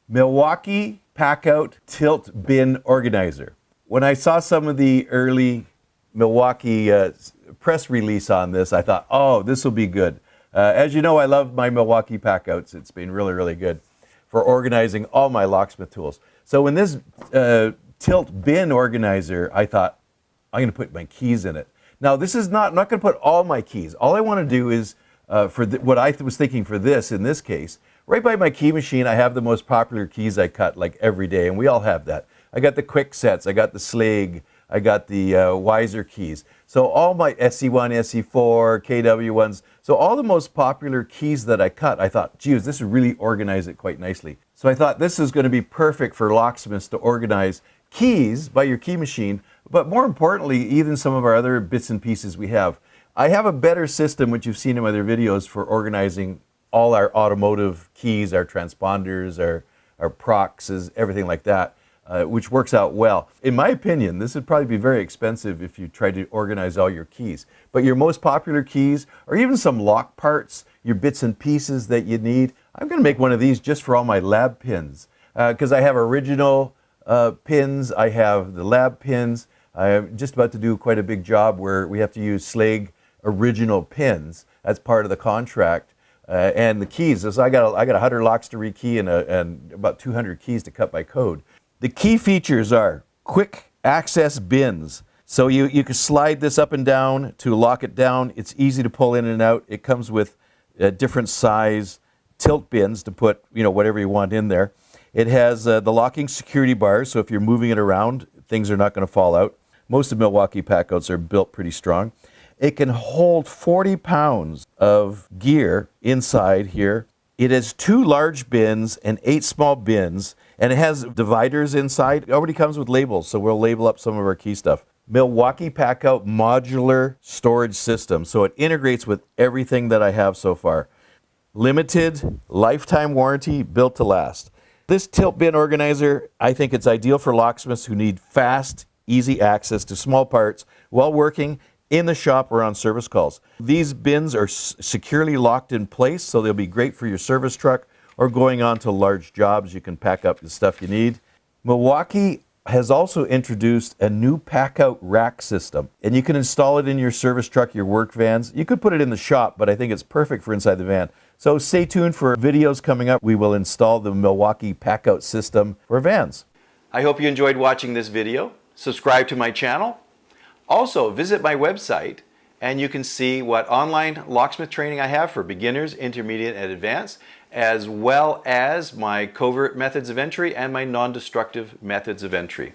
Milwaukee PACKOUT Tilt Bin Organizer. When I saw some of the early Milwaukee press release on this, I thought, oh, this will be good. As you know, I love my Milwaukee PACKOUts. It's been really, really good for organizing all my locksmith tools. So in this tilt bin organizer, I thought, I'm going to put my keys in it. Now, this is not, I'm not going to put all my keys. All I want to do is, what I was thinking for this, in this case, right by my key machine, I have the most popular keys I cut like every day, and we all have that. I got the Kwik sets, I got the Slig, I got the Weiser keys. So all my SE1, SE4, KW ones, so all the most popular keys that I cut, I thought, geez, this would really organize it quite nicely. So I thought this is going to be perfect for locksmiths to organize keys by your key machine, but more importantly, even some of our other bits and pieces we have. I have a better system, which you've seen in other videos, for organizing all our automotive keys, our transponders, our procs, everything like that, which works out well. In my opinion, this would probably be very expensive if you try to organize all your keys. But your most popular keys, or even some lock parts, your bits and pieces that you need, I'm going to make one of these just for all my lab pins. Because I have original pins, I have the lab pins. I'm just about to do quite a big job where we have to use Slig original pins. That's part of the contract. And the keys, so I got 100 locks to rekey and about 200 keys to cut by code. The key features are quick access bins. So you can slide this up and down to lock it down. It's easy to pull in and out. It comes with different size tilt bins to put whatever you want in there. It has the locking security bars, so if you're moving it around, things are not going to fall out. Most of Milwaukee Packouts are built pretty strong. It can hold 40 pounds of gear inside here. It has 2 large bins and 8 small bins, and it has dividers inside. It already comes with labels, so we'll label up some of our key stuff. Milwaukee PACKOUT modular storage system, so it integrates with everything that I have so far. Limited lifetime warranty, built to last. This tilt bin organizer, I think it's ideal for locksmiths who need fast, easy access to small parts while working in the shop or on service calls. These bins are securely locked in place, so they'll be great for your service truck or going on to large jobs. You can pack up the stuff you need. Milwaukee has also introduced a new PACKOUT rack system, and you can install it in your service truck, your work vans. You could put it in the shop, but I think it's perfect for inside the van. So stay tuned for videos coming up. We will install the Milwaukee PACKOUT system for vans. I hope you enjoyed watching this video. Subscribe to my channel. Also, visit my website and you can see what online locksmith training I have for beginners, intermediate, and advanced, as well as my covert methods of entry and my non-destructive methods of entry.